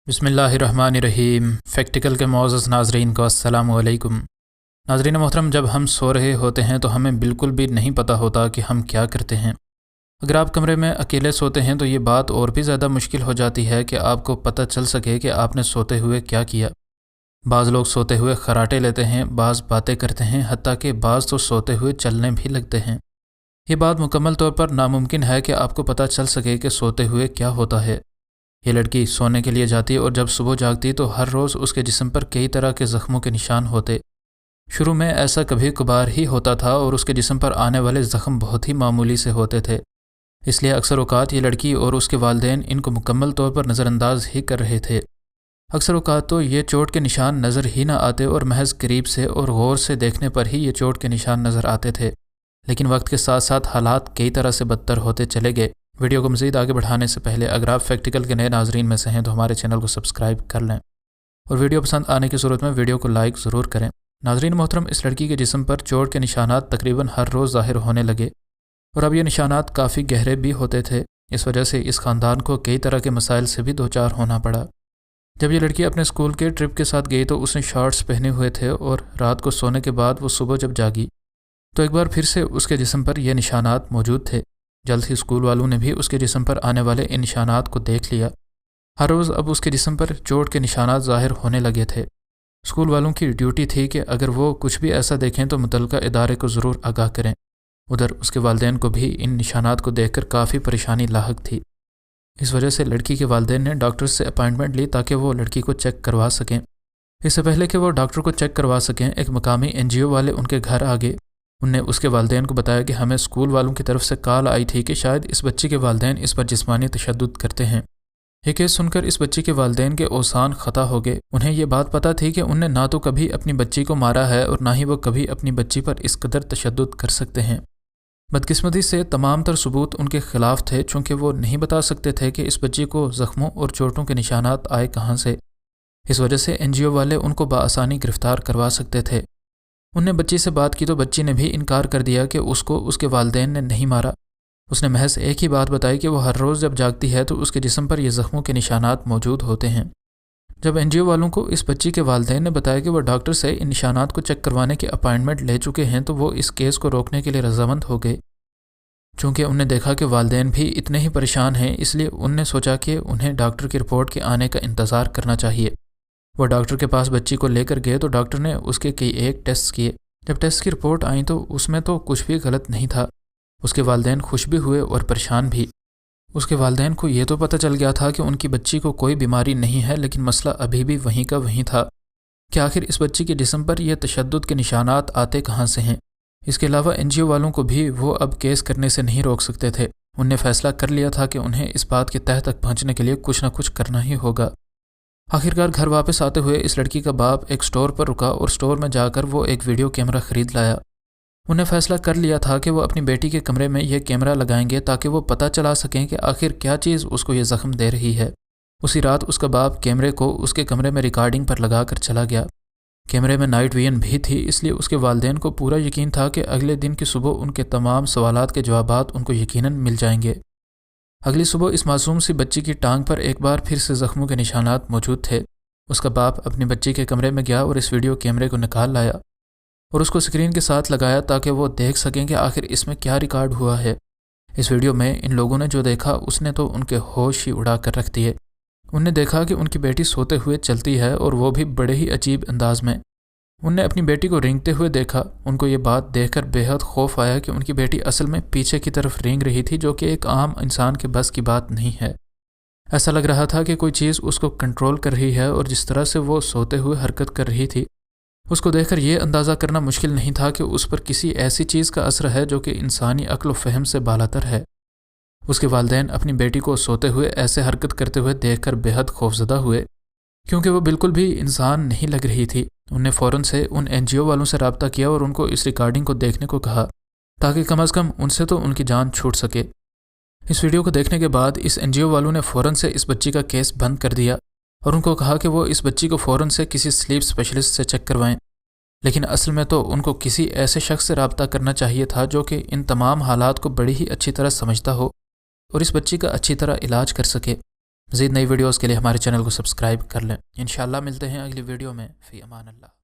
बिस्मिल्लाहिर्रहमानिर्रहीम। फैक्टिकल के मुअज़्ज़ज़ नाज़रीन को अस्सलामु अलैकुम। नाज़रीन मोहतरम, जब हम सो रहे होते हैं तो हमें बिल्कुल भी नहीं पता होता कि हम क्या करते हैं। अगर आप कमरे में अकेले सोते हैं तो ये बात और भी ज़्यादा मुश्किल हो जाती है कि आपको पता चल सके कि आपने सोते हुए क्या किया। बाज़ लोग सोते हुए खर्राटे लेते हैं, बाज़ बातें करते हैं, हत्ता कि बाज़ तो सोते हुए चलने भी लगते हैं। ये बात मुकम्मल तौर पर नामुमकिन है कि आपको पता चल सके कि सोते हुए क्या होता है। ये लड़की सोने के लिए जाती और जब सुबह जागती तो हर रोज़ उसके जिस्म पर कई तरह के ज़ख्मों के निशान होते। शुरू में ऐसा कभी कभार ही होता था और उसके जिस्म पर आने वाले ज़ख्म बहुत ही मामूली से होते थे, इसलिए अक्सर औक़ात ये लड़की और उसके वालिदैन इनको मुकम्मल तौर पर नज़रअंदाज ही कर रहे थे। अक्सर औक़ात तो ये चोट के निशान नज़र ही ना आते और महज करीब से और गौर से देखने पर ही ये चोट के निशान नज़र आते थे। लेकिन वक्त के साथ साथ हालात कई तरह से बदतर होते चले गए। वीडियो को मज़ीद आगे बढ़ाने से पहले अगर आप फैक्टिकल के नए नाज़रीन में से हैं तो हमारे चैनल को सब्सक्राइब कर लें और वीडियो पसंद आने की सूरत में वीडियो को लाइक ज़रूर करें। नाज़रीन मोहतरम, इस लड़की के जिस्म पर चोट के निशानात तकरीबन हर रोज़ ज़ाहिर होने लगे और अब ये निशानात काफ़ी गहरे भी होते थे। इस वजह से इस ख़ानदान को कई तरह के मसाइल से भी दो चार होना पड़ा। जब ये लड़की अपने स्कूल के ट्रिप के साथ गई तो उसने शॉर्ट्स पहने हुए थे और रात को सोने के बाद वो सुबह जब जागी तो एक बार फिर से उसके जिस्म पर यह निशानात मौजूद थे। जल्द ही स्कूल वालों ने भी उसके जिस्म पर आने वाले इन निशानात को देख लिया। हर रोज़ अब उसके जिस्म पर चोट के निशानात ज़ाहिर होने लगे थे। स्कूल वालों की ड्यूटी थी कि अगर वो कुछ भी ऐसा देखें तो मुतल्लिका इदारे को ज़रूर आगाह करें। उधर उसके वालिदैन को भी इन निशानात को देखकर काफ़ी परेशानी लाहक थी। इस वजह से लड़की के वालिदैन ने डॉक्टर से अपॉइंटमेंट ली ताकि वो लड़की को चेक करवा सकें। इससे पहले कि वो डॉक्टर को चेक करवा सकें, एक मकामी NGO वाले उनके घर आ गए। उनने उसके वालिदैन को बताया कि हमें स्कूल वालों की तरफ से कॉल आई थी कि शायद इस बच्ची के वालिदैन इस पर जिस्मानी तशद्दुद करते हैं। ये केस सुनकर इस बच्ची के वालिदैन के औसान ख़ता हो गए। उन्हें ये बात पता थी कि उनने ना तो कभी अपनी बच्ची को मारा है और ना ही वो कभी अपनी बच्ची पर इस कदर तशद्दुद कर सकते हैं। बदकिस्मती से तमाम तर सबूत उनके ख़िलाफ़ थे, चूँकि वो नहीं बता सकते थे कि इस बच्ची को ज़ख्मों और चोटों के निशानात आए कहाँ से। इस वजह से NGO वाले उनको बआसानी गिरफ़्तार करवा सकते थे। उनने बच्ची से बात की तो बच्ची ने भी इनकार कर दिया कि उसको उसके वालिदैन ने नहीं मारा। उसने महज एक ही बात बताई कि वो हर रोज़ जब जागती है तो उसके जिस्म पर ये ज़ख्मों के निशानात मौजूद होते हैं। जब NGO वालों को इस बच्ची के वालिदैन ने बताया कि वो डॉक्टर से इन निशानात को चेक करवाने की अपॉइंटमेंट ले चुके हैं तो वो इस केस को रोकने के लिए रजामंद हो गए। चूँकि उनने देखा कि वालिदैन भी इतने ही परेशान हैं, इसलिए उनने सोचा कि उन्हें डॉक्टर की रिपोर्ट के आने का इंतज़ार करना चाहिए। वो डॉक्टर के पास बच्ची को लेकर गए तो डॉक्टर ने उसके कई एक टेस्ट किए। जब टेस्ट की रिपोर्ट आई तो उसमें तो कुछ भी गलत नहीं था। उसके वालिदैन खुश भी हुए और परेशान भी। उसके वालिदैन को ये तो पता चल गया था कि उनकी बच्ची को कोई बीमारी नहीं है, लेकिन मसला अभी भी वहीं का वहीं था कि आखिर इस बच्ची के जिस्म पर यह तशद्दुद के निशानात आते कहाँ से हैं। इसके अलावा NGO वालों को भी वो अब केस करने से नहीं रोक सकते थे। उनने फ़ैसला कर लिया था कि उन्हें इस बात की तह तक पहुँचने के लिए कुछ न कुछ करना ही होगा। आखिरकार घर वापस आते हुए इस लड़की का बाप एक स्टोर पर रुका और स्टोर में जाकर वो एक वीडियो कैमरा ख़रीद लाया। उन्हें फ़ैसला कर लिया था कि वो अपनी बेटी के कमरे में यह कैमरा लगाएंगे ताकि वो पता चला सकें कि आखिर क्या चीज़ उसको ये ज़ख्म दे रही है। उसी रात उसका बाप कैमरे को उसके कमरे में रिकॉर्डिंग पर लगा कर चला गया। कैमरे में नाइट विजन भी थी, इसलिए उसके वालिदैन को पूरा यकीन था कि अगले दिन की सुबह उनके तमाम सवालात के जवाबात उनको यकीनन मिल जाएंगे। अगली सुबह इस मासूम सी बच्ची की टांग पर एक बार फिर से ज़ख्मों के निशानात मौजूद थे। उसका बाप अपनी बच्ची के कमरे में गया और इस वीडियो कैमरे को निकाल लाया और उसको स्क्रीन के साथ लगाया ताकि वो देख सकें कि आखिर इसमें क्या रिकॉर्ड हुआ है। इस वीडियो में इन लोगों ने जो देखा उसने तो उनके होश ही उड़ा कर रख दिए। उनने देखा कि उनकी बेटी सोते हुए चलती है और वो भी बड़े ही अजीब अंदाज में। उनने अपनी बेटी को रेंगते हुए देखा। उनको ये बात देखकर बेहद खौफ आया कि उनकी बेटी असल में पीछे की तरफ रेंग रही थी, जो कि एक आम इंसान के बस की बात नहीं है। ऐसा लग रहा था कि कोई चीज़ उसको कंट्रोल कर रही है और जिस तरह से वो सोते हुए हरकत कर रही थी, उसको देखकर ये अंदाज़ा करना मुश्किल नहीं था कि उस पर किसी ऐसी चीज़ का असर है जो कि इंसानी अक्ल व फ़हम से बालातर है। उसके वालिदैन अपनी बेटी को सोते हुए ऐसे हरकत करते हुए देखकर बेहद खौफज़दा हुए, क्योंकि वो बिल्कुल भी इंसान नहीं लग रही थी। उनने फ़ौरन से उन NGO वालों से रब्ता किया और उनको इस रिकॉर्डिंग को देखने को कहा ताकि कम अज़ कम उनसे तो उनकी जान छूट सके। इस वीडियो को देखने के बाद इस NGO वालों ने फ़ौरन से इस बच्ची का केस बंद कर दिया और उनको कहा कि वो इस बच्ची को फ़ौरन से किसी स्लीप स्पेशलिस्ट से चेक करवाएं। लेकिन असल में तो उनको किसी ऐसे शख्स से रब्ता करना चाहिए था जो कि इन तमाम हालात को बड़ी ही अच्छी तरह समझता हो और इस बच्ची का अच्छी तरह इलाज कर सके। مزید نئی ویڈیوز کے لیے ہمارے چینل کو سبسکرائب کر لیں۔ انشاءاللہ ملتے ہیں اگلی ویڈیو میں، فی امان اللہ۔